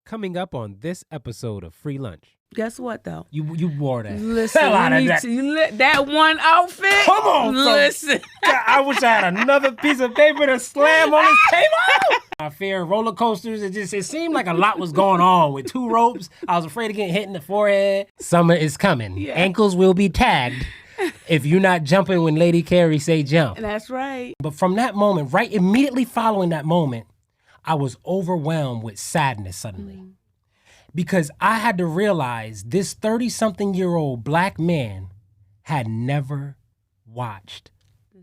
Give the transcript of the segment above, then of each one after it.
Coming up on this episode of Free Lunch. Guess what, though? You wore that. Listen, Hell out of that. That one outfit. Come on, listen. I wish I had another piece of paper to slam on this table. I fear roller coasters. It seemed like a lot was going on with 2 ropes. I was afraid of getting hit in the forehead. Summer is coming. Yeah. Ankles will be tagged if you're not jumping when Lady Carrie say jump. That's right. But from that moment, right immediately following that moment, I was overwhelmed with sadness suddenly. Because I had to realize this 30-something-year-old black man had never watched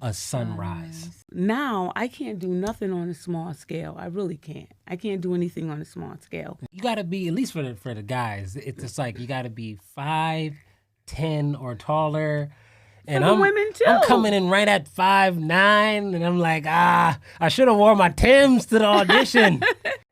a sunrise. Now, I can't do nothing on a small scale. I really can't. I can't do anything on a small scale. You got to be, at least for the guys, it's just like you got to be 5'10" or taller. And I'm women too. I'm coming in right at 5'9", and I'm like, I should have worn my Timbs to the audition.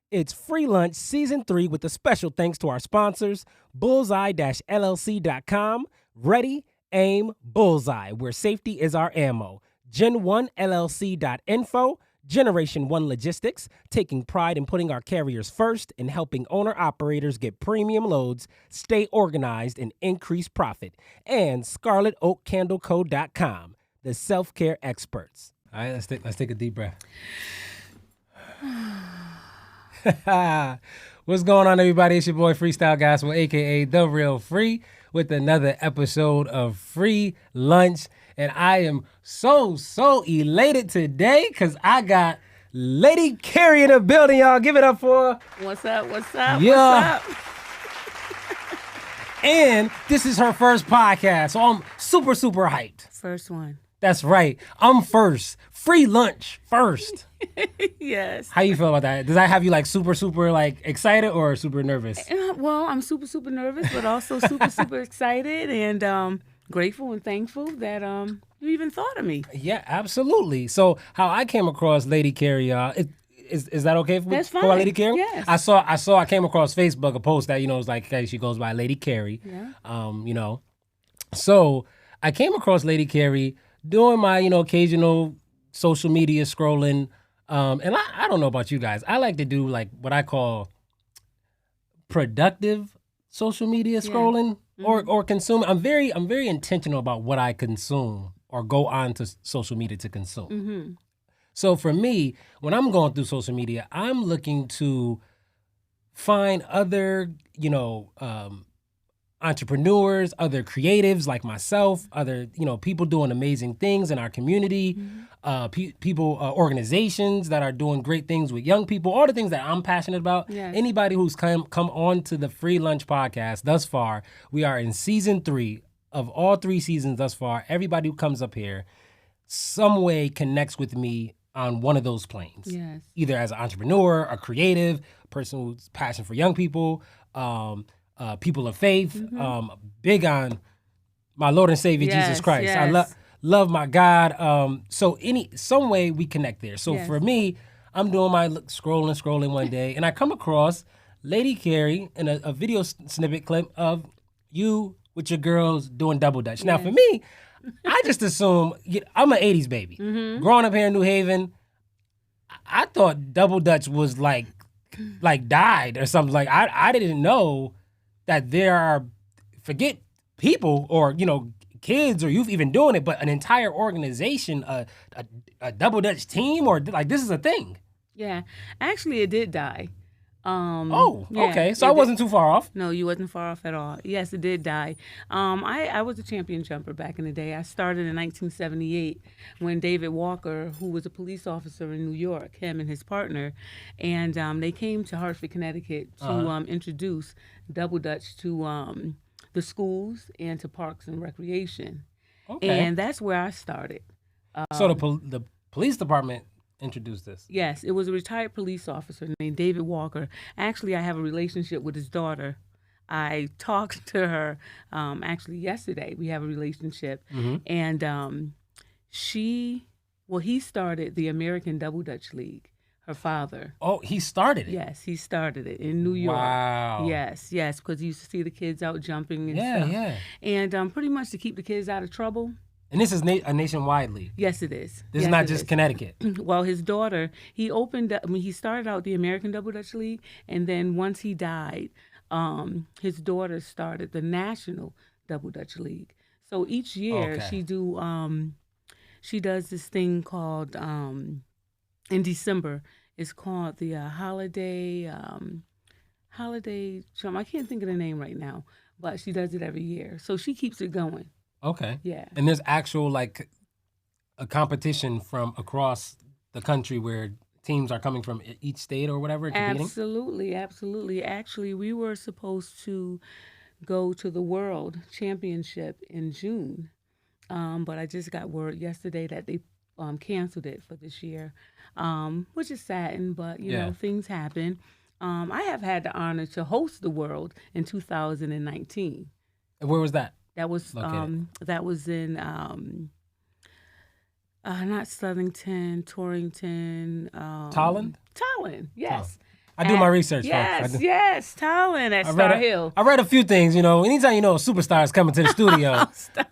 It's Free Lunch Season 3 with a special thanks to our sponsors, Bullseye-LLC.com, Ready, Aim, Bullseye, where safety is our ammo, Gen1LLC.info, Generation 1 Logistics, taking pride in putting our carriers first and helping owner-operators get premium loads, stay organized, and increase profit, and ScarletOakCandleCo.com, the self-care experts. All right, let's take a deep breath. What's going on, everybody? It's your boy Freestyle Gospel, aka The Real Free, with another episode of Free Lunch. And I am so elated today because I got Lady Carrie in the building, y'all. Give it up for her. What's up? Yeah. What's up? And this is her first podcast, so I'm super hyped. First one. That's right. I'm first. Free Lunch first. Yes. How you feel about that? Does that have you like super like excited or super nervous? Well, I'm super nervous, but also super excited and grateful and thankful that you even thought of me. Yeah, absolutely. So how I came across Lady Carrie, is that okay That's for fine. Lady Carrie? Yes. I came across Facebook a post that was like, hey, she goes by Lady Carrie. Yeah. So I came across Lady Carrie doing my occasional social media scrolling. And I don't know about you guys. I like to do like what I call productive social media scrolling or consume. I'm very intentional about what I consume or go on to social media to consume. Mm-hmm. So for me, when I'm going through social media, I'm looking to find other, entrepreneurs, other creatives like myself, other, people doing amazing things in our community, people, organizations that are doing great things with young people, all the things that I'm passionate about. Yes. Anybody who's come on to the Free Lunch podcast thus far, we are in season 3 of all 3 seasons thus far. Everybody who comes up here some way connects with me on one of those planes. Yes. Either as an entrepreneur, a creative, person who's passionate for young people, people of faith, big on my Lord and Savior, Jesus Christ. Yes. I love my God. So some way we connect there. So for me, I'm doing my scrolling one day, and I come across Lady Carrie in a video snippet clip of you with your girls doing double dutch. Now for me, I just assume, I'm an 80s baby. Mm-hmm. Growing up here in New Haven, I thought double dutch was like died or something. Like I didn't know that there are, forget people or, kids or youth even doing it, but an entire organization, a double dutch team, or like this is a thing. Yeah. Actually, it did die. Okay. So I wasn't too far off. No, you wasn't far off at all. Yes, it did die. I was a champion jumper back in the day. I started in 1978 when David Walker, who was a police officer in New York, him and his partner, and they came to Hartford, Connecticut to introduce double dutch to the schools and to parks and recreation. Okay. And that's where I started. So the police department introduced this? Yes, it was a retired police officer named David Walker. Actually, I have a relationship with his daughter. I talked to her actually yesterday. We have a relationship. Mm-hmm. And he started the American Double Dutch League, her father. Oh, he started it? Yes, he started it in New York. Wow. Yes, because he used to see the kids out jumping and stuff. Yeah. And pretty much to keep the kids out of trouble. And this is a nationwide league. Yes, it is. This is not just Connecticut. Well, his daughter, he started out the American Double Dutch League, and then once he died, his daughter started the National Double Dutch League. So each year she does this thing called in December. It's called the holiday jump. I can't think of the name right now, but she does it every year. So she keeps it going. Okay. Yeah. And there's actual like a competition from across the country where teams are coming from each state or whatever competing? Absolutely. Actually, we were supposed to go to the World Championship in June, but I just got word yesterday that they canceled it for this year, which is saddened, but you know, things happen. I have had the honor to host the World in 2019. And where was that? That was in not Southington, Torrington. Tolland? Tolland, yes. I do my research, folks. Yes, yes, Tolland at Star Hill. I read a few things, you know. Anytime you know a superstar is coming to the studio,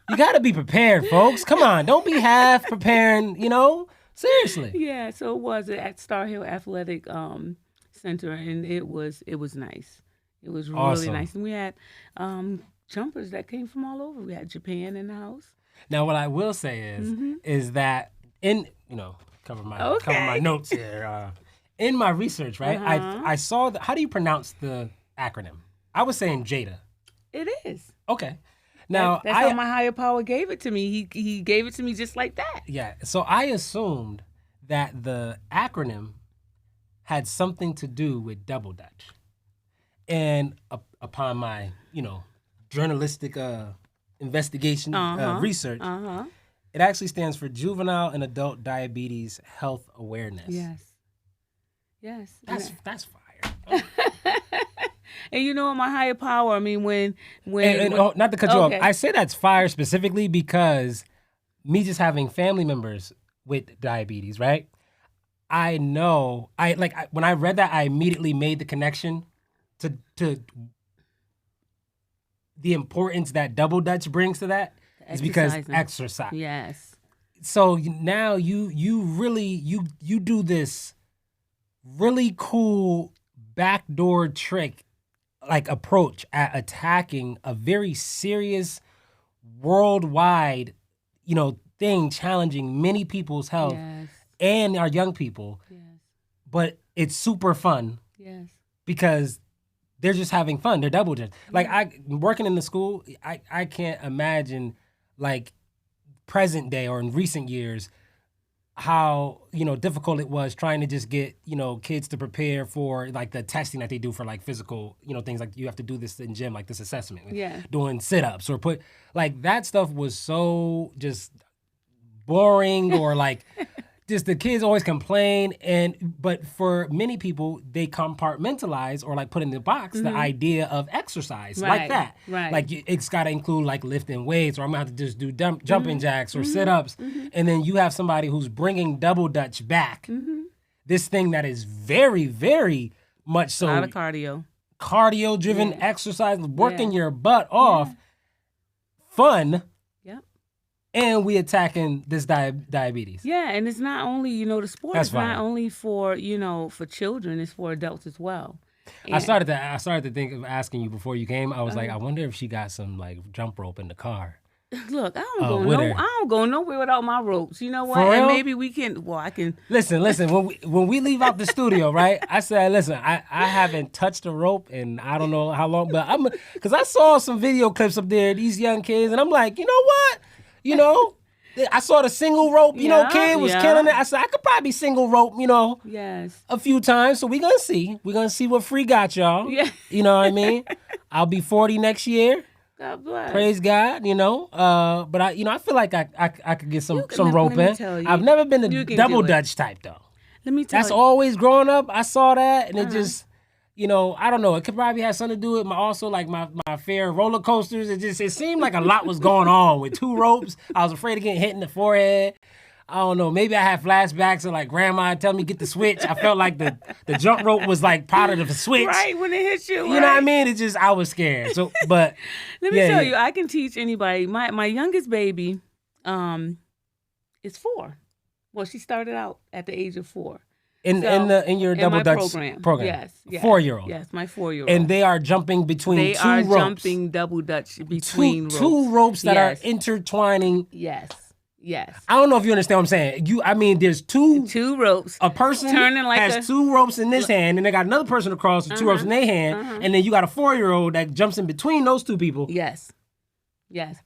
you got to be prepared, folks. Come on, don't be half preparing, you know. Seriously. Yeah, so it was at Star Hill Athletic Center, and it was nice. It was really nice, and we had jumpers that came from all over. We had Japan in the house. Now, what I will say is that cover my notes here. In my research, right, I saw how do you pronounce the acronym? I was saying JADA. It is. Okay. Now that's how my higher power gave it to me. He gave it to me just like that. Yeah. So I assumed that the acronym had something to do with Double Dutch, and upon my journalistic investigation research, it actually stands for Juvenile and Adult Diabetes Health Awareness. Yes. That's fire. And my higher power, I mean, when not to cut you off, I say that's fire specifically because me just having family members with diabetes, right? I know, when I read that, I immediately made the connection to the importance that Double Dutch brings to that is because exercise. Yes. So now you really do this really cool backdoor trick approach at attacking a very serious worldwide thing challenging many people's health and our young people. Yes. But it's super fun. Yes. Because they're just having fun. They're double dutch. I working in the school, I can't imagine present day or in recent years how difficult it was trying to just get kids to prepare for the testing that they do for physical things you have to do this in gym this assessment doing sit-ups or that stuff was so just boring or just the kids always complain but for many people they compartmentalize or put in the box the idea of exercise like that it's got to include lifting weights or I'm gonna have to just do jumping jacks or sit-ups and then you have somebody who's bringing Double Dutch back this thing that is very very much so a lot of cardio driven exercise working your butt off fun. And we attacking this diabetes. Yeah, and it's not only, the sport is not only for, for children, it's for adults as well. And I started to think of asking you before you came. I was I wonder if she got some jump rope in the car. Look, I don't go nowhere without my ropes. You know what? For real? And maybe we can. Well, I can. Listen. When we leave out the studio, right? I said, listen, I haven't touched a rope in I don't know how long, but because I saw some video clips up there, these young kids, and I'm like, you know what? I saw the single rope, kid was killing it. I said, I could probably single rope, a few times. So we're going to see. We're going to see what Free got, y'all. Yeah. You know what I mean? I'll be 40 next year. God bless. Praise God, But I feel like I could get some rope in. I've never been the Double Dutch type, though. Let me tell you. That's always growing up. I saw that, and it just... I don't know. It could probably have something to do with my fear of roller coasters. It seemed like a lot was going on with two ropes. I was afraid of getting hit in the forehead. I don't know. Maybe I had flashbacks of grandma telling me get the switch. I felt like the jump rope was part of the switch. Right, when it hit you. You know what I mean? I was scared. So, but let me tell you, I can teach anybody. My youngest baby, is 4. Well, she started out at the age of 4. In your double Dutch program. Yes. 4-year-old. Yes, my 4-year-old. And they are jumping between two ropes. Jumping double Dutch between ropes. Two ropes that are intertwining. Yes. I don't know if you understand what I'm saying. There's two ropes. A person turning like has 2 ropes in this hand, and they got another person across with 2 ropes in their hand, and then you got a 4-year-old that jumps in between those 2 people. Yes.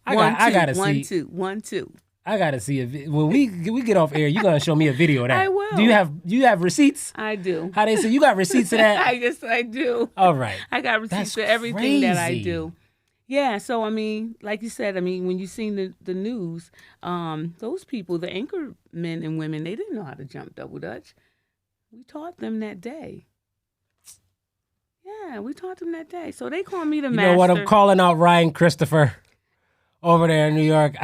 I gotta see. 1, 2. I gotta see when we get off air. You gonna show me a video of that? I will. Do you have receipts? I do. How they say you got receipts of that? Yes, I do. All right. I got receipts of everything that I do. Yeah. So I mean, like you said, when you seen the news, those people, the anchor men and women, they didn't know how to jump double Dutch. We taught them that day. Yeah, we taught them that day. So they call me the master. You know what? I'm calling out Ryan Christopher over there in New York.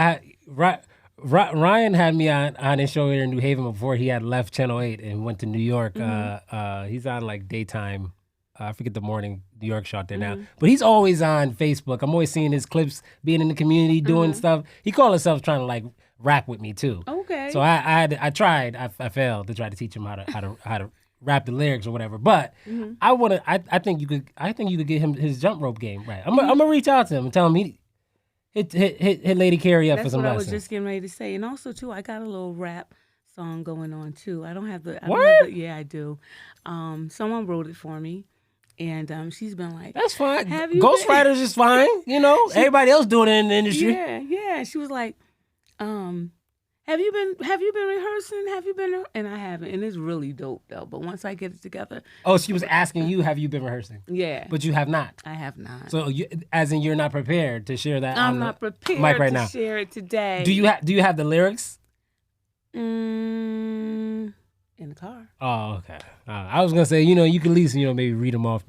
Ryan had me on his show here in New Haven before he had left Channel 8 and went to New York. He's on like daytime, I forget the morning New York show out there now. But he's always on Facebook. I'm always seeing his clips, being in the community, doing stuff. He called himself trying to like rap with me too. Okay. So I tried. I failed to try to teach him how to rap the lyrics or whatever. But I think you could get him his jump rope game right. I'm gonna reach out to him and tell him hit Lady Carrie up for some lessons. That's what I was just getting ready to say. And also, too, I got a little rap song going on, too. I don't have the... Yeah, I do. Someone wrote it for me. And she's been like... That's fine. Ghostwriters is fine. Everybody else doing it in the industry. Yeah. She was like, have you been rehearsing? And I haven't. And it's really dope, though. But once I get it together... Oh, she was asking you, have you been rehearsing? Yeah. But you have not? I have not. So, as in you're not prepared to share that I'm not prepared mic right to now. share it today. Do you have the lyrics? In the car. Oh, okay. I was gonna say, you can at least, maybe read them off.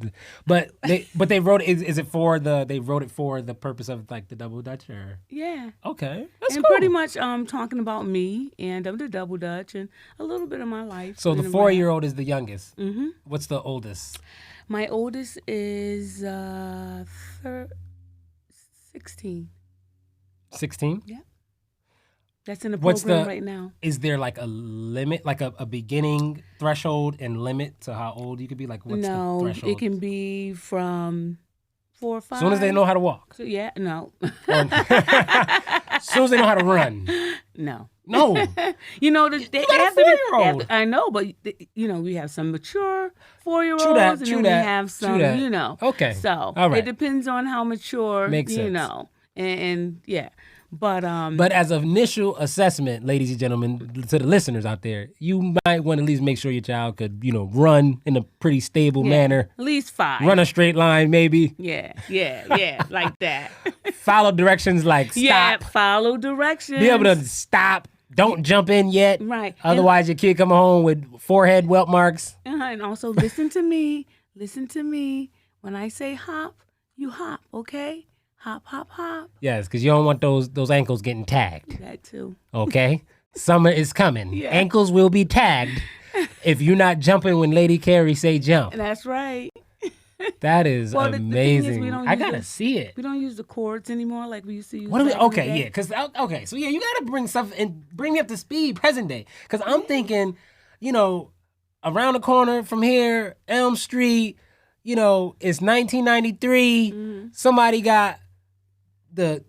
But they wrote it. Is it for they wrote it for the purpose of like the double Dutch or? Yeah. Okay, that's and cool. Pretty much talking about me and the double Dutch and a little bit of my life. So the 4-year-old is the youngest. Mm-hmm. What's the oldest? My oldest is 16. 16? Yeah. That's in the program right now. Is there like a limit, like a beginning threshold and limit to how old you could be? Like what's the threshold? No, it can be from 4 or 5. As soon as they know how to walk. So, yeah, no. As soon as they know how to run. No. No. They you got have a 4-year-old. I know, but we have some mature 4-year-olds, and then we have some, Okay. So all right. It depends on how mature, Makes sense. And yeah. But as an initial assessment, ladies and gentlemen, to the listeners out there, you might want to at least make sure your child could, run in a pretty stable manner. At least 5. Run a straight line, maybe. Yeah, like that. Follow directions like stop. Yeah, follow directions. Be able to stop. Don't jump in yet. Right. Otherwise, your kid come home with forehead welt marks. And also, listen to me. Listen to me. When I say hop, you hop, okay? Hop, hop, hop. Yes, because you don't want those ankles getting tagged. That too. Okay? Summer is coming. Yeah. Ankles will be tagged if you're not jumping when Lady Carrie say jump. That's right. That is amazing. The thing is, I gotta see it. We don't use the cords anymore like we used to use. Okay, yeah, because so yeah, you gotta bring stuff and bring me up to speed, present day. Because I'm thinking, around the corner from here, Elm Street, it's 1993. Mm-hmm. Somebody got the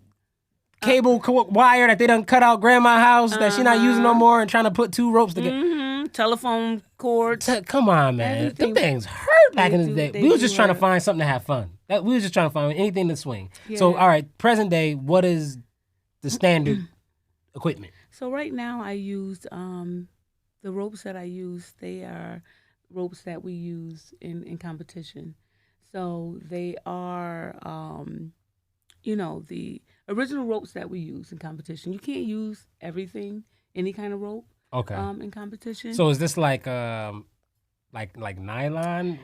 cable wire that they done cut out grandma's house that she not using no more and trying to put 2 ropes together. Mm-hmm. Telephone cords. Come on, man. Them things hurt back in the day. We was just trying to find something to have fun. We was just trying to find anything to swing. Yeah. So, all right, present day, what is the standard equipment? So right now I use, the ropes that I use, they are ropes that we use in competition. So they are, the original ropes that we use in competition. You can't use everything, any kind of rope. Okay. In competition. So is this like nylon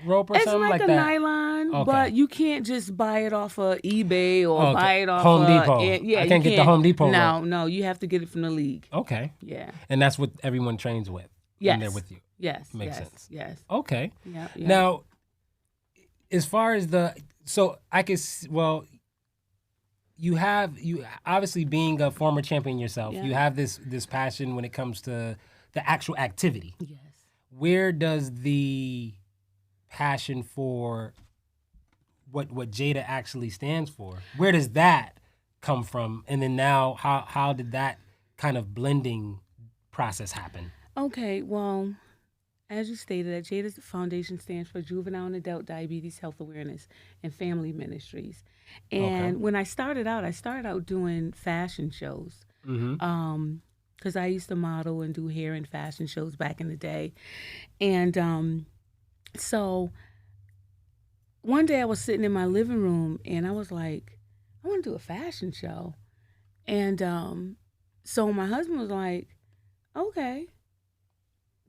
rope or something like that? It's like a nylon, okay. But you can't just buy it off of eBay or buy it off Home Depot. Yeah, I can't get the Home Depot rope. No, you have to get it from the league. Okay. Yeah. And that's what everyone trains with. Yes. When they're with you. Yes. Makes sense. Yes. Okay. Yeah. Now, as far as you obviously being a former champion yourself, Yeah. you have this passion when it comes to the actual activity. Yes. Where does the passion for what Jada actually stands for, where does that come from? And then now, how did that kind of blending process happen? Okay, well, as you stated, that Jada's Foundation stands for Juvenile and Adult Diabetes Health Awareness and Family Ministries. And when I started out doing fashion shows. Because I used to model and do hair and fashion shows back in the day. And so one day I was sitting in my living room and I was like, I want to do a fashion show. And so my husband was like, okay,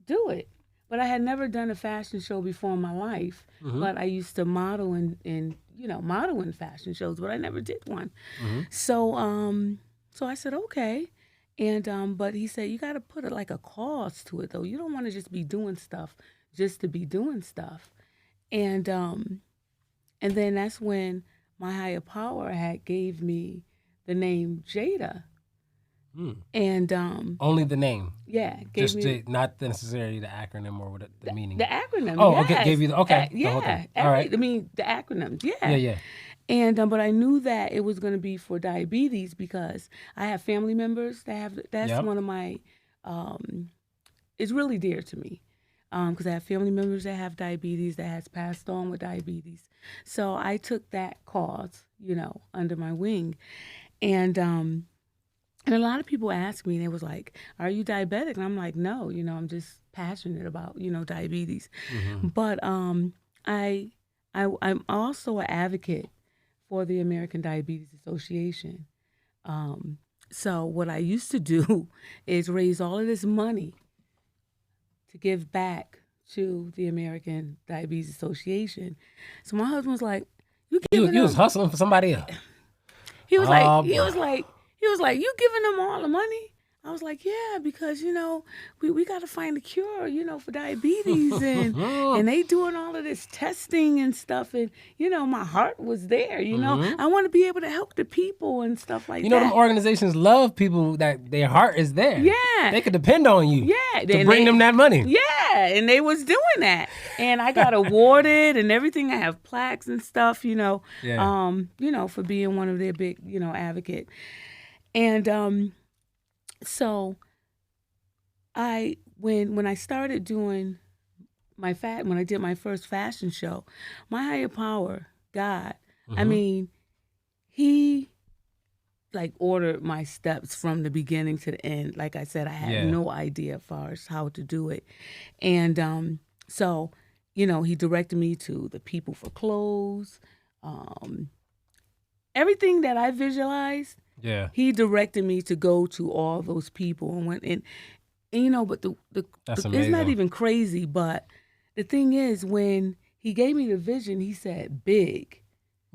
do it. But I had never done a fashion show before in my life. But I used to model and model in fashion shows, but I never did one. So I said, okay. And but he said, you got to put like a cause to it though. You don't want to just be doing stuff just to be doing stuff. And then that's when my higher power had gave me the name Jada. And only the name. Yeah, just not necessarily the acronym or what the meaning. The acronym. Oh, yes. okay. Gave you the okay. Yeah. The whole thing. All right. I mean the acronyms. Yeah. Yeah. And but I knew that it was going to be for diabetes because I have family members that have. That's one of my. It's really dear to me because I have family members that have diabetes that has passed on with diabetes. So I took that cause, under my wing, and a lot of people ask me, and they was like, "Are you diabetic?" And I'm like, "No, I'm just passionate about diabetes." But I'm also an advocate for the American Diabetes Association. So what I used to do is raise all of this money to give back to the American Diabetes Association. So my husband was like, "You was hustling for somebody else." He was like, "You giving them all the money?" I was like, "Yeah, because we got to find a cure, for diabetes, and they doing all of this testing and stuff, and my heart was there, I want to be able to help the people and stuff like that. Them organizations love people that their heart is there. Yeah, they could depend on you. Yeah, to bring them that money. Yeah, and they was doing that, and I got awarded and everything. I have plaques and stuff, for being one of their big, advocate, and So when I started doing when I did my first fashion show, my higher power, God, I mean, he ordered my steps from the beginning to the end. Like I said, I had no idea as far as how to do it. And so, he directed me to the People for Clothes, everything that I visualized. Yeah, he directed me to go to all those people and went and but that's it's not even crazy. But the thing is, when he gave me the vision, he said big.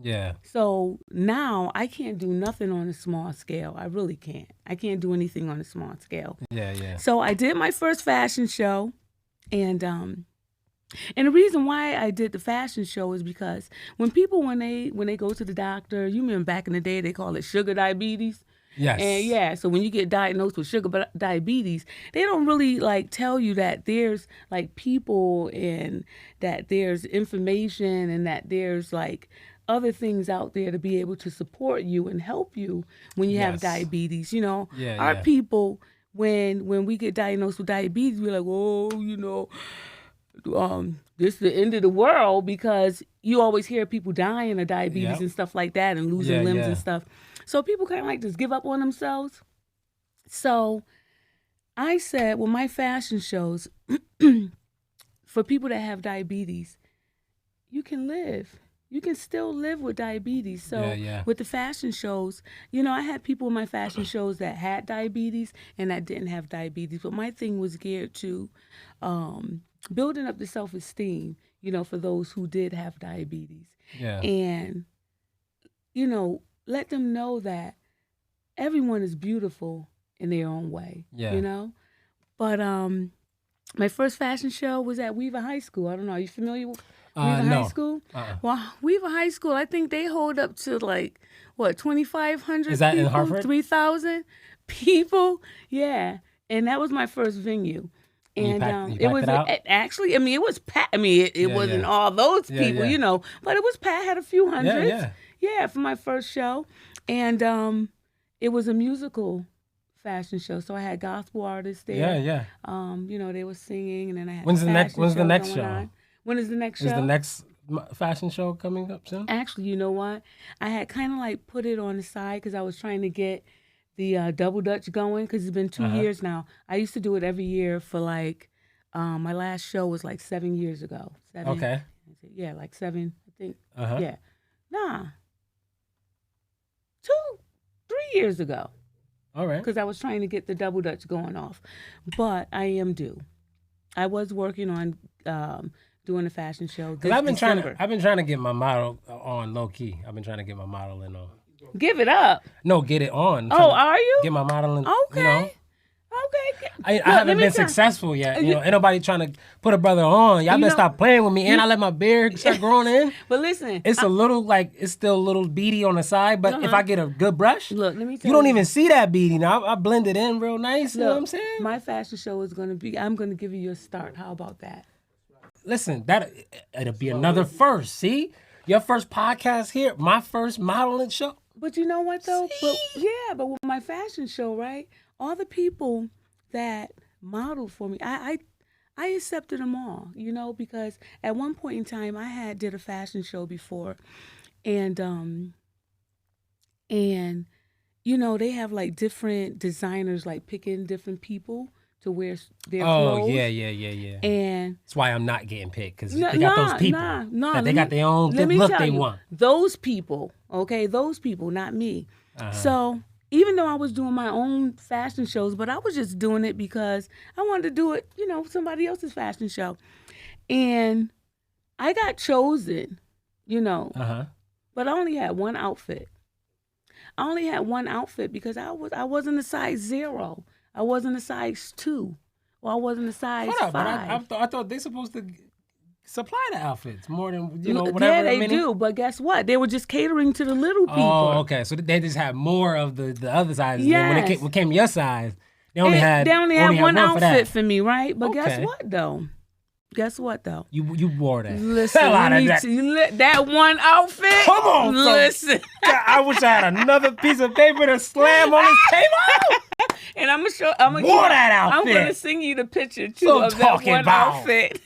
Yeah. So now I can't do nothing on a small scale. I really can't. I can't do anything on a small scale. Yeah. So I did my first fashion show, and the reason why I did the fashion show is because when they go to the doctor, you remember back in the day they call it sugar diabetes. Yes. And so when you get diagnosed with sugar diabetes, they don't really tell you that there's people and that there's information and that there's other things out there to be able to support you and help you when you have diabetes. Our people, when we get diagnosed with diabetes, we're like, oh, this is the end of the world, because you always hear people dying of diabetes and stuff like that and losing limbs and stuff. So people kind of just give up on themselves. So I said, well, my fashion shows, for people that have diabetes, you can live. You can still live with diabetes. So with the fashion shows, I had people in my fashion shows that had diabetes and that didn't have diabetes. But my thing was geared to building up the self-esteem, for those who did have diabetes. Yeah. And, let them know that everyone is beautiful in their own way, But my first fashion show was at Weaver High School. I don't know. Are you familiar Weaver No. High School? Well, Weaver High School, I think they hold up to like, what, 2,500 Is that people? in Hartford? 3,000 people? Yeah. And that was my first venue. And you packed it was it out? Actually, I mean, it was packed. I mean, it wasn't all those people, you know, but it was packed. Had a few hundreds. Yeah, for my first show. And it was a musical fashion show. So I had gospel artists there. You know, they were singing, and then I had When's the next show? When is the next show? Is the next fashion show coming up soon? Actually, you know what? I had kind of like put it on the side because I was trying to get the Double Dutch going because it's been 2 years now. I used to do it every year for like, my last show was like 7 years ago. 7. Okay. Yeah, like 7, I think. Yeah. Nah. 3 years ago. All right. Because I was trying to get the Double Dutch going off. But I am due. I was working on doing a fashion show. Because I've been trying to get my model on low key. I've been trying to get my modeling on. Give it up. No, get it on. Oh, are you? Get my modeling. Okay. You know? Okay. I haven't been successful yet. You know, ain't nobody trying to put a brother on. Y'all better stop playing with me. And I let my beard start growing in. But listen. It's it's still a little beady on the side. But if I get a good brush, look, let me tell you don't even see that beady now. I blend it in real nice. Look, you know what I'm saying? My fashion show is going to be, I'm going to give you your start. How about that? Listen, it'll be another first. See? Your first podcast here. My first modeling show. But you know what, though? But with my fashion show, right? All the people that modeled for me, I accepted them all, you know, because at one point in time I did a fashion show before, and you know, they have like different designers like picking different people to wear their clothes. Oh, yeah. And that's why I'm not getting picked, because they got those people that they got their own look they want. Those people, okay, those people, not me. So even though I was doing my own fashion shows, but I was just doing it because I wanted to do it, you know, somebody else's fashion show. And I got chosen, you know, but I only had one outfit. I only had one outfit because I wasn't a size 0. I wasn't a size 2. Or I wasn't a size 5. But I thought they're supposed to supply the outfits more than, you know, whatever. Yeah, they do. But guess what? They were just catering to the little people. Oh, okay. So they just had more of the other sizes. Yes. When it came your size, they only had one outfit for me, right? But guess what, though? You wore that. Listen, that one outfit. Come on, listen. I wish I had another piece of paper to slam on this table. And I'm gonna that outfit. I'm gonna sing you the picture too of that one outfit.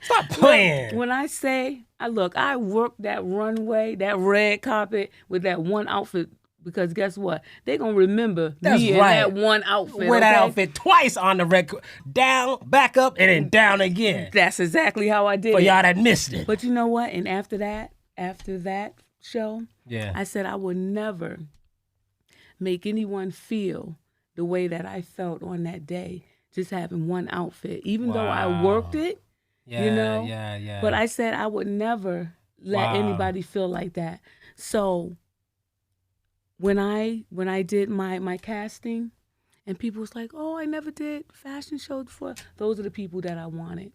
Stop playing. When I say, I worked that runway, that red carpet with that one outfit. Because guess what? They're going to remember me in that one outfit. Wear that outfit twice on the record. Down, back up, and then down again. That's exactly how I did it. For y'all that missed it. But you know what? And after that show, I said I would never make anyone feel the way that I felt on that day, just having one outfit. Even though I worked it, you know? Yeah. But I said I would never let anybody feel like that. So when I did my casting, and people was like, "Oh, I never did fashion shows before." Those are the people that I wanted.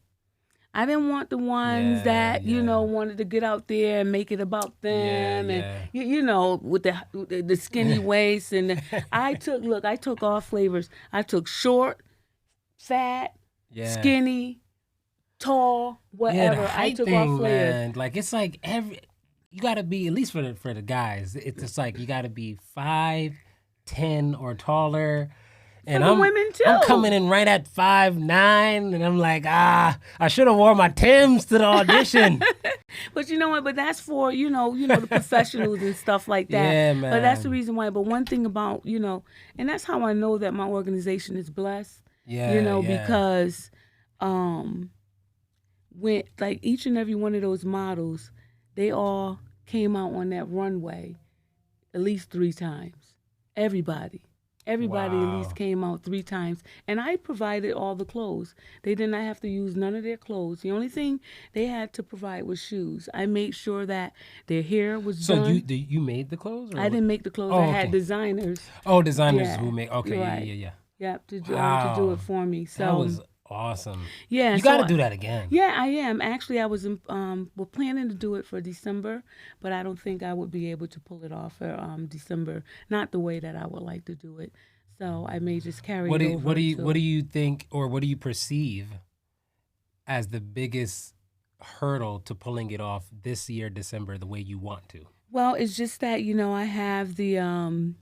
I didn't want the ones that you know wanted to get out there and make it about them, and you know, with the skinny waist. And I took all flavors. I took short, fat, skinny, tall, whatever. The height I took thing, all flavors. Man. Like it's like you gotta be, at least for the guys, it's just like you gotta be 5'10" or taller. And for the women too. I'm coming in right at 5'9", and I'm like, I should have wore my Timbs to the audition. But you know what? But that's for you know the professionals and stuff like that. Yeah, man. But that's the reason why. But one thing about and that's how I know that my organization is blessed. Because when like each and every one of those models, they all came out on that runway at least 3 times. Everybody at least came out 3 times. And I provided all the clothes. They did not have to use none of their clothes. The only thing they had to provide was shoes. I made sure that their hair was done. So you made the clothes? Or I didn't make the clothes. I had designers. Oh, designers who make. Okay, right. yeah. Yep, to do it for me. So that was Awesome. Yeah. You got to do that again. Yeah, I am. Actually, I was we're planning to do it for December, but I don't think I would be able to pull it off for December. Not the way that I would like to do it. So I may just carry it over. What do you think, or what do you perceive as the biggest hurdle to pulling it off this year, December, the way you want to? Well, it's just that, I have the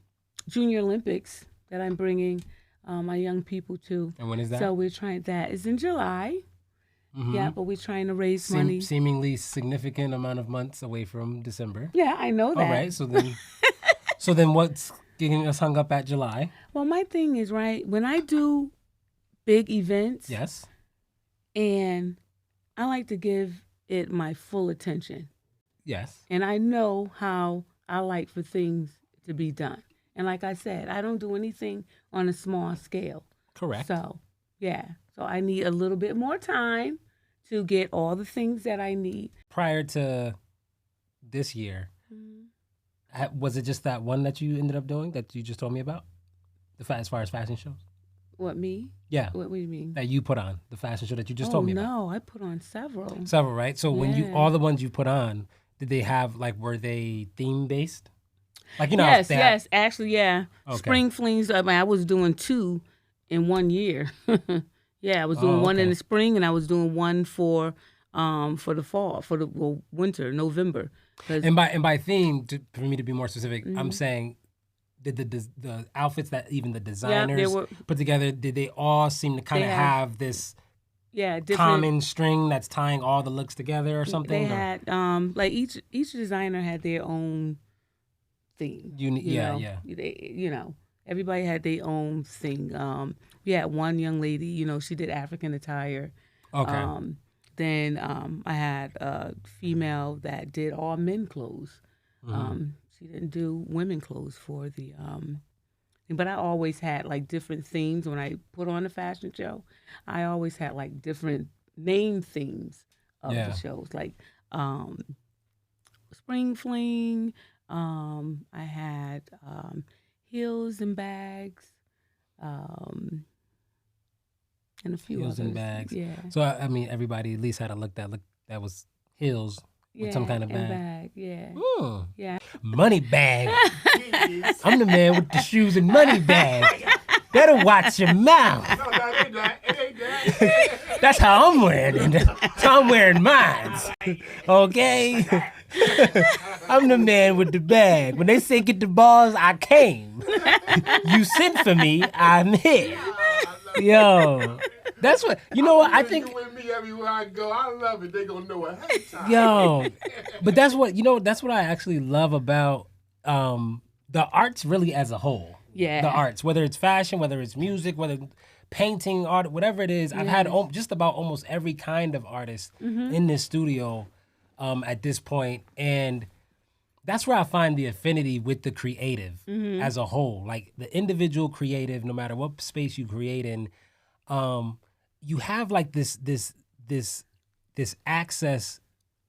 Junior Olympics that I'm bringing my young people to. And when is that? So we're trying, that is in July. Mm-hmm. Yeah, but we're trying to raise money. Seemingly significant amount of months away from December. Yeah, I know that. All right, so then what's getting us hung up at July? Well, my thing is, right, when I do big events. Yes. And I like to give it my full attention. Yes. And I know how I like for things to be done. And like I said, I don't do anything on a small scale. Correct. So, yeah. So I need a little bit more time to get all the things that I need. Prior to this year, was it just that one that you ended up doing that you just told me about? As far as fashion shows? What, me? Yeah. What do you mean? That you put on, the fashion show that you just told me about. No, I put on several. Several, right? So when all the ones you put on, did they have, were they theme-based? Yes. Actually, yeah. Okay. Spring flings, I was doing 2 in 1 year. Yeah, I was doing one in the spring, and I was doing one for the fall, for the winter, November. And by theme, for me to be more specific, I'm saying, did the outfits that even the designers put together, did they all seem to kind of have this common string that's tying all the looks together or something? They had each designer had their own theme. Everybody had their own thing. We had one young lady, she did African attire. Okay. Then I had a female that did all men clothes. She didn't do women clothes for the but I always had different themes when I put on a fashion show. I always had different name themes of the shows, spring fling. I had heels and bags, and a few heels others. And bags. Yeah. So I mean, everybody at least had a look that was heels. With some kind of bag. Yeah. Ooh. Yeah. Money bag. I'm the man with the shoes and money bag. Better watch your mouth. No, it ain't that. That's how I'm wearing it. That's how I'm wearing mine. Okay? I'm the man with the bag. When they say get the balls, I came. You sent for me, I'm here. Yo. That's what, I think. You with me everywhere I go. I love it. They gonna know ahead of time. Yo. But that's what I actually love about the arts really as a whole. Yeah. The arts, whether it's fashion, whether it's music, whether painting, art, whatever it is. I've had just about almost every kind of artist in this studio at this point. And that's where I find the affinity with the creative as a whole. Like the individual creative, no matter what space you create in, you have this access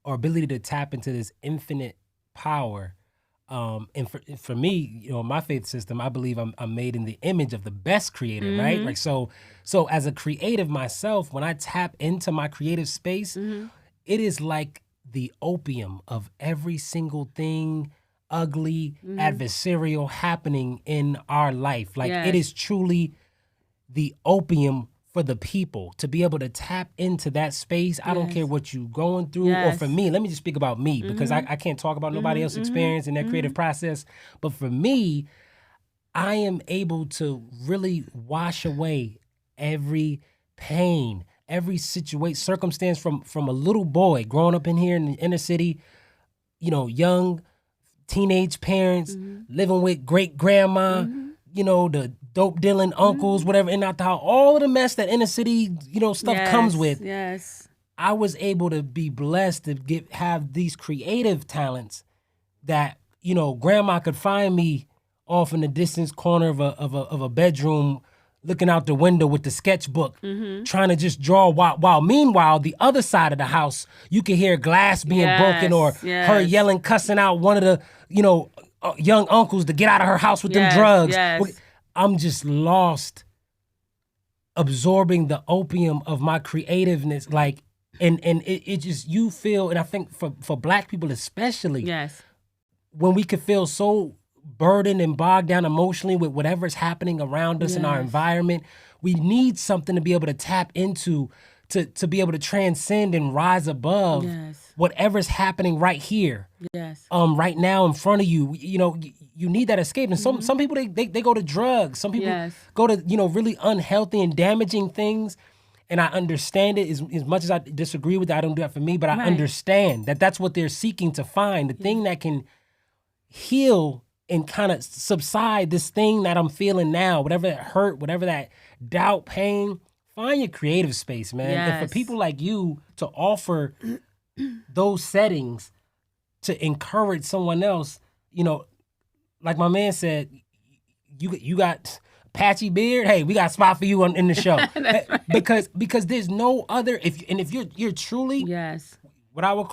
or ability to tap into this infinite power. And for me, my faith system, I believe I'm made in the image of the best creator, right? So as a creative myself, when I tap into my creative space, it is like the opium of every single thing ugly, adversarial happening in our life. It is truly the opium for the people to be able to tap into that space. I don't care what you're going through. Or for me, let me just speak about me because I can't talk about nobody else's experience in their creative process. But for me, I am able to really wash away every pain, every circumstance from a little boy growing up in here in the inner city, young teenage parents, living with great grandma, the dope dealing uncles, whatever, in out the house, all of the mess that inner city, stuff comes with. Yes. I was able to be blessed to have these creative talents that, grandma could find me off in the distance corner of a bedroom, looking out the window with the sketchbook, trying to just draw while meanwhile, the other side of the house, you could hear glass being broken or her yelling, cussing out one of the, young uncles to get out of her house with them drugs. Yes. I'm just lost absorbing the opium of my creativeness, like, and it just, you feel, and I think for Black people especially, Yes. when we could feel so burdened and bogged down emotionally with whatever's happening around us in our environment, we need something to be able to tap into, to be able to transcend and rise above whatever's happening right here. Yes. Right now in front of you. You know, you need that escape. And some people, they go to drugs. Some people go to, you know, really unhealthy and damaging things. And I understand it as much as I disagree with it. I don't do that for me, but I understand that that's what they're seeking to find, the thing that can heal and kind of subside this thing that I'm feeling now, whatever that hurt, whatever that doubt, pain. Find your creative space, man. And for people like you to offer those settings to encourage someone else, you know, like my man said, you got patchy beard. Hey, we got a spot for you in the show. Right. Because there's no other. If you're truly what I would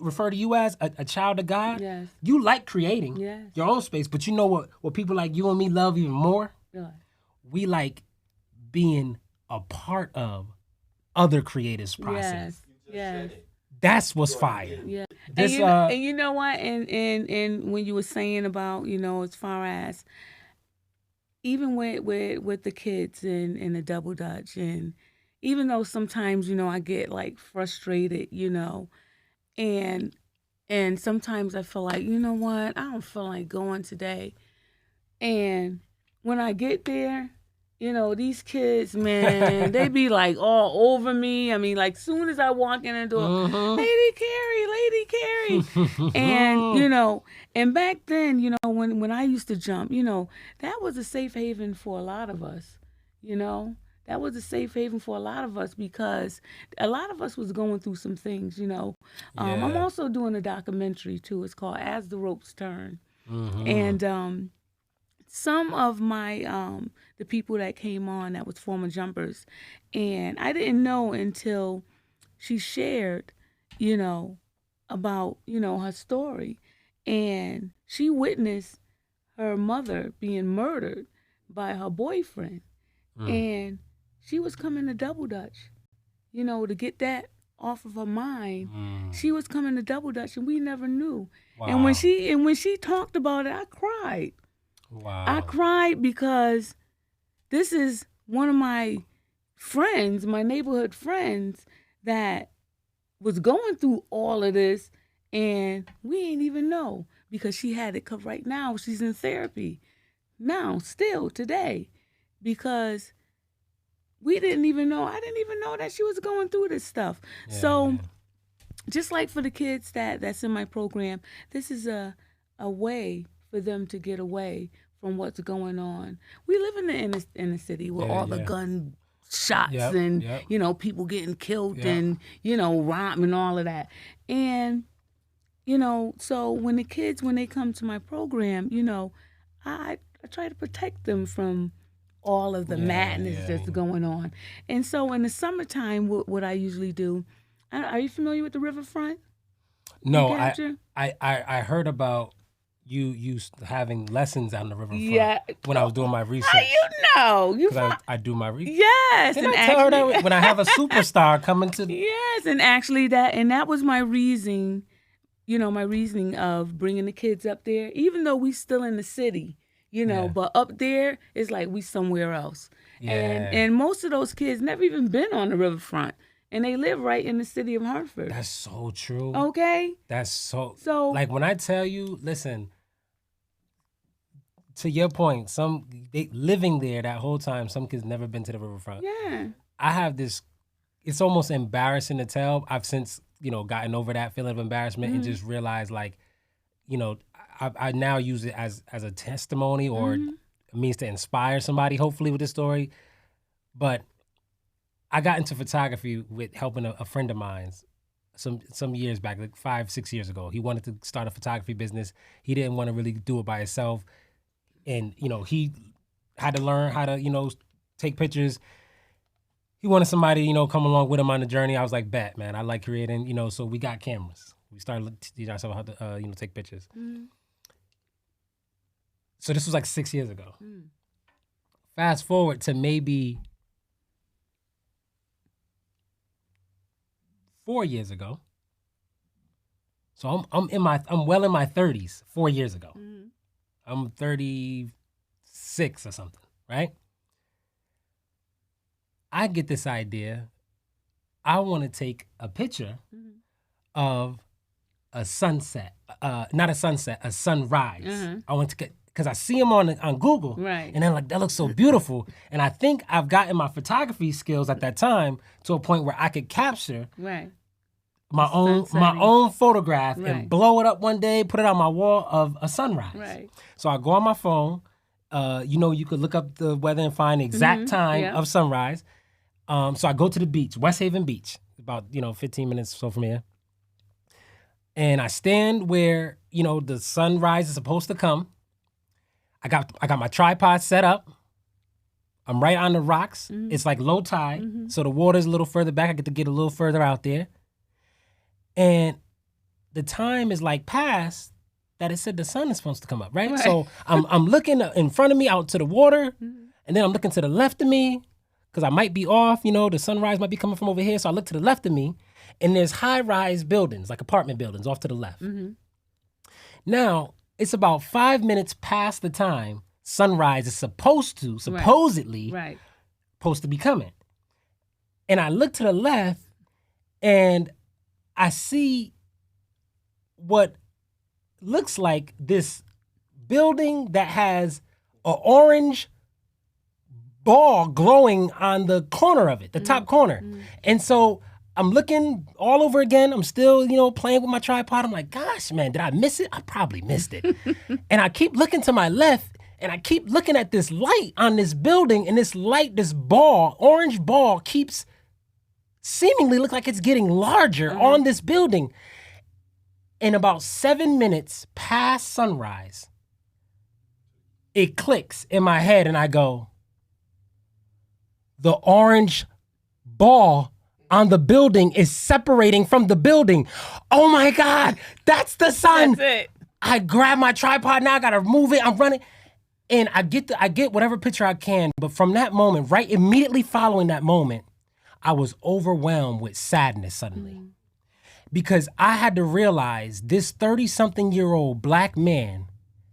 refer to you as a child of God. Yes. You like creating your own space, but you know what people like you and me love even more? We like being a part of other creators' process. Yes. That's what's fire. Yeah. And you know what? And when you were saying about, you know, as far as even with the kids in the Double Dutch, and even though sometimes, you know, I get like frustrated, you know, and sometimes I feel like, you know what, I don't feel like going today. And when I get there, you know, these kids, man, they be like all over me. I mean, like soon as I walk in the door, Lady Carrie. And, you know, and back then, you know, when I used to jump, you know, that was a safe haven for a lot of us, you know. That was a safe haven for a lot of us because a lot of us was going through some things, you know. I'm also doing a documentary, too. It's called As the Ropes Turn. And some of my the people that came on that was former jumpers, and I didn't know until she shared, you know, about, you know, her story, and she witnessed her mother being murdered by her boyfriend, and she was coming to Double Dutch, you know, to get that off of her mind. She was coming to Double Dutch, and we never knew. Wow. And when she talked about it, I cried. Wow. I cried because this is one of my friends, my neighborhood friends, that was going through all of this, and we ain't even know because she had it covered. Right now, she's in therapy now, still today, because we didn't even know. I didn't even know that she was going through this stuff. Just like for the kids that's in my program, this is a way for them to get away from what's going on. We live in the inner city with all the gun shots and you know, people getting killed and, you know, robbed and all of that. And, you know, so when the kids, when they come to my program, you know, I try to protect them from all of the madness that's going on. And so in the summertime, what I usually do, are you familiar with the riverfront? No, I heard about you having lessons on the riverfront when I was doing my research. How you know? I do my research. Yes. Didn't I tell her that when I have a superstar coming to... Yes, and actually that was my reasoning, you know, my reasoning of bringing the kids up there, even though we still in the city, you know, but up there is like we somewhere else. Yeah. And most of those kids never even been on the riverfront. And they live right in the city of Hartford. That's so true. Okay? That's so like when I tell you, listen, to your point, they living there that whole time, some kids never been to the riverfront. Yeah. I have this, it's almost embarrassing to tell. I've since, you know, gotten over that feeling of embarrassment and just realized, like, you know, I now use it as a testimony or a means to inspire somebody, hopefully, with this story. But I got into photography with helping a friend of mine some years back, like 5-6 years ago. He wanted to start a photography business. He didn't want to really do it by himself. And, you know, he had to learn how to, you know, take pictures. He wanted somebody, you know, come along with him on the journey. I was like, bet, man, I like creating, you know, so we got cameras. We started teaching ourselves how to, you know, take pictures. So this was like 6 years ago. Fast forward to maybe 4 years ago. So I'm well in my 30s 4 years ago. Mm-hmm. I'm 36 or something, right? I get this idea. I want to take a picture of a sunset, not a sunset, a sunrise. Mm-hmm. I want to get, because I see them on Google, right? And then like, that looks so beautiful. And I think I've gotten my photography skills at that time to a point where I could capture my own photograph and blow it up one day, put it on my wall of a sunrise. Right. So I go on my phone. You could look up the weather and find the exact time of sunrise. So I go to the beach, West Haven Beach, about 15 minutes or so from here. And I stand where, the sunrise is supposed to come. I got my tripod set up. I'm right on the rocks. Mm-hmm. It's like low tide, so the water's a little further back. I get to get a little further out there. And the time is like past that it said the sun is supposed to come up, right? So I'm looking in front of me out to the water, and then I'm looking to the left of me, because I might be off, the sunrise might be coming from over here. So I look to the left of me, and there's high-rise buildings, like apartment buildings off to the left. Mm-hmm. Now, it's about 5 minutes past the time sunrise is supposedly, supposed to be coming. And I look to the left, and I see what looks like this building that has an orange ball glowing on the corner of it, the top corner. Mm-hmm. And so I'm looking all over again. I'm still, playing with my tripod. I'm like, gosh, man, did I miss it? I probably missed it. And I keep looking to my left, and I keep looking at this light on this building, and this light, this ball, orange ball, keeps seemingly look like it's getting larger on this building. In about 7 minutes past sunrise, it clicks in my head, and I go, the orange ball on the building is separating from the building. Oh my God, that's the sun. That's it. I grab my tripod now, I gotta move it, I'm running. And I get whatever picture I can, but from that moment, right immediately following that moment, I was overwhelmed with sadness suddenly. Because I had to realize this 30-something-year-old black man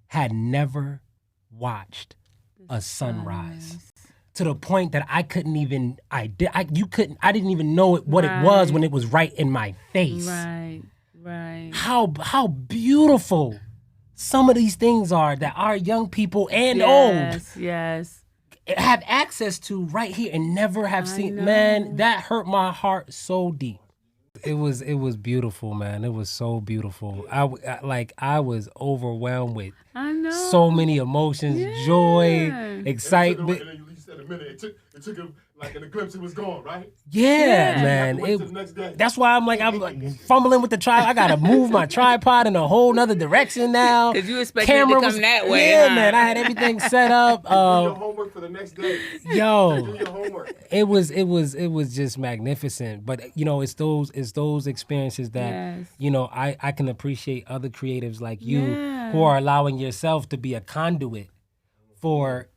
had never watched a sunrise. To the point that I couldn't even, I didn't even know what it was when it was right in my face. Right. How beautiful some of these things are that our young people and old have access to right here and never have seen. Man, that hurt my heart so deep. It was beautiful, man. It was so beautiful. I was overwhelmed with so many emotions, joy, excitement. In a minute, it took him like in a glimpse it was gone, right? Yeah, man. That's why I'm like fumbling with the tripod. I gotta move my tripod in a whole nother direction now. Cause you expected it to come that way. Yeah, man. I had everything set up. Do your homework for the next day. Yo, do your homework. It was just magnificent. But it's those experiences that I can appreciate other creatives like you who are allowing yourself to be a conduit for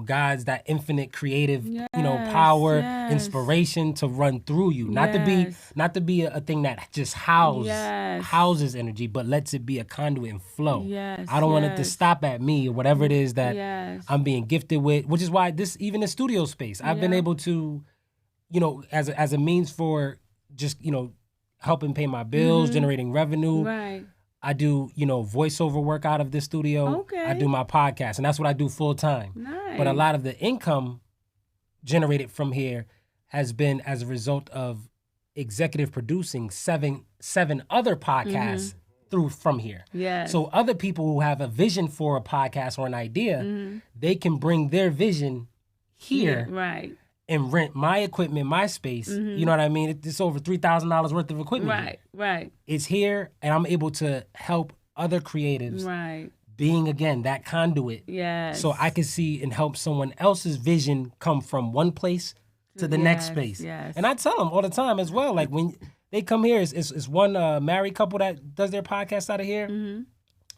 God's that infinite creative, power, inspiration to run through you. Not to be a thing that just houses energy, but lets it be a conduit and flow. I don't want it to stop at me or whatever it is that I'm being gifted with, which is why even the studio space, I've been able to, as a means for just, helping pay my bills, generating revenue. Right. I do, voiceover work out of this studio. Okay. I do my podcast, and that's what I do full time. Nice. But a lot of the income generated from here has been as a result of executive producing seven other podcasts from here. Yes. So other people who have a vision for a podcast or an idea, they can bring their vision here. Right. And rent my equipment, my space. You know what I mean? It's over $3,000 worth of equipment. Right. It's here, and I'm able to help other creatives. Right. Being, again, that conduit. Yes. So I can see and help someone else's vision come from one place to the next space. Yes. And I tell them all the time as well, like when they come here, it's one married couple that does their podcast out of here.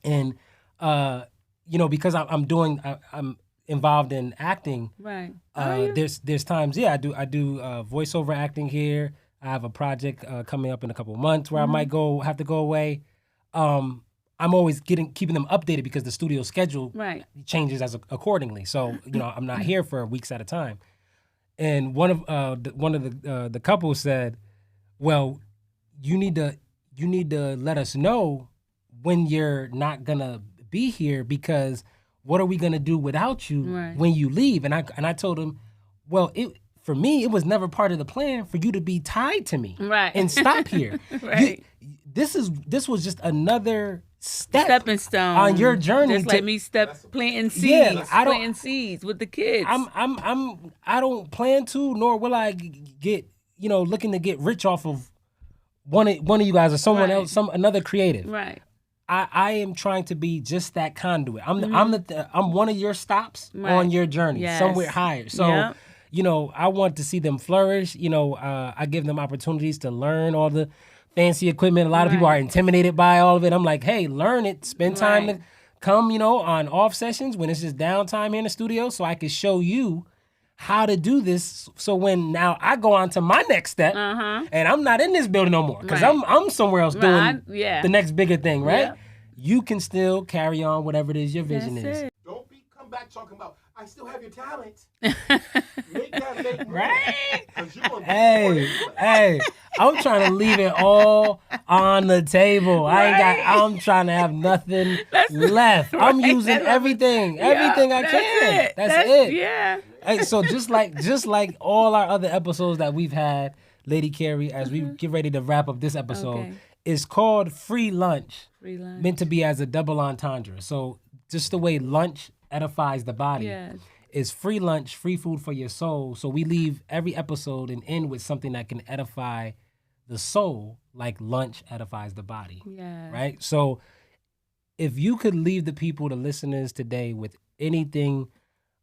And, because I'm involved in acting. Right. There's times, I do voiceover acting here. I have a project coming up in a couple of months where I might have to go away. I'm always keeping them updated because the studio schedule changes accordingly. So I'm not here for weeks at a time. And one of the couple said, "Well, you need to let us know when you're not gonna be here, because what are we gonna do without you when you leave?" And I told him, "Well, for me, it was never part of the plan for you to be tied to me and stop here. This was just another stepping stone on your journey. Just like me planting seeds, planting seeds with the kids. I don't plan to, nor will I get looking to get rich off of one of you guys or someone else, another creative. Right. I am trying to be just that conduit. I'm one of your stops on your journey, somewhere higher. So, I want to see them flourish. I give them opportunities to learn all the fancy equipment. A lot of people are intimidated by all of it. I'm like, hey, learn it. Spend time to come, on off sessions when it's just downtime here in the studio, so I can show you how to do this. So when now I go on to my next step, and I'm not in this building no more because I'm somewhere else doing the next bigger thing, right? Yeah. You can still carry on whatever it is your vision is. Don't come back talking about, I still have your talent. Make that make more. Right? Hey, I'm trying to leave it all on the table. I'm trying to have nothing left. I'm using everything I can. That's it. Yeah. Hey, so just like all our other episodes that we've had, Lady Carrie, as we get ready to wrap up this episode, it's called Free Lunch. Free lunch. Meant to be as a double entendre. So just the way lunch edifies the body is free lunch, free food for your soul. So we leave every episode and end with something that can edify the soul, like lunch edifies the body. Yeah. Right? So if you could leave the listeners today with anything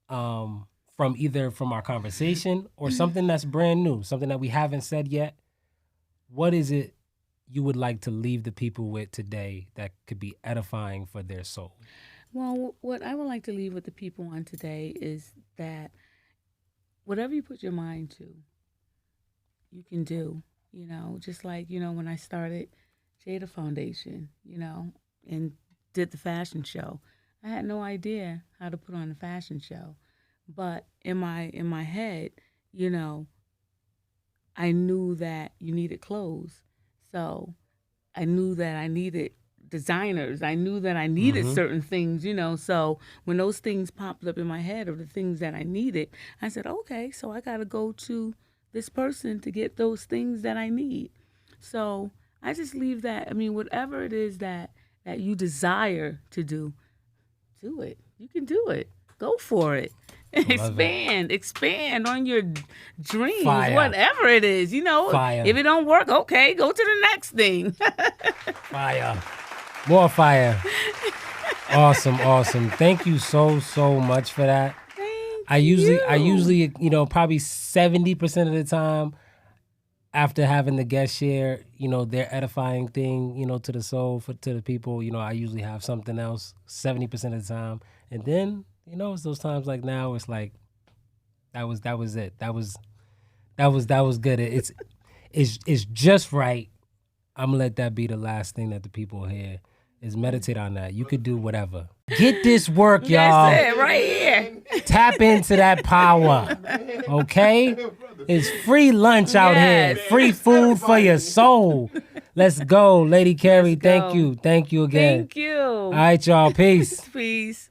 from our conversation or something that's brand new, something that we haven't said yet, what is it you would like to leave the people with today that could be edifying for their soul? Well, what I would like to leave with the people on today is that whatever you put your mind to, you can do. Just like, when I started Jada Foundation, and did the fashion show, I had no idea how to put on a fashion show. But in my head, I knew that you needed clothes. So I knew that I needed designers. I knew that I needed certain things, So when those things popped up in my head of the things that I needed, I said, okay, so I got to go to this person to get those things that I need. So I just leave that. I mean, whatever it is that you desire to do it. You can do it. Go for it. Expand on your dreams, whatever it is, Fire. If it don't work, okay, go to the next thing. Fire. More fire. Awesome. Thank you so much for that. I usually, probably 70% of the time after having the guest share, their edifying thing, to the soul, to the people, I usually have something else 70% of the time. And then, it's those times like now, it's like, that was it. That was good. It's just right. I'm gonna let that be the last thing that the people hear, is meditate on that. You could do whatever. Get this work, y'all. That's it, right here. Tap into that power, okay? It's free lunch out here. Free food for your soul. Let's go, Lady Carrie. Thank you. Thank you again. Thank you. All right, y'all. Peace. Peace.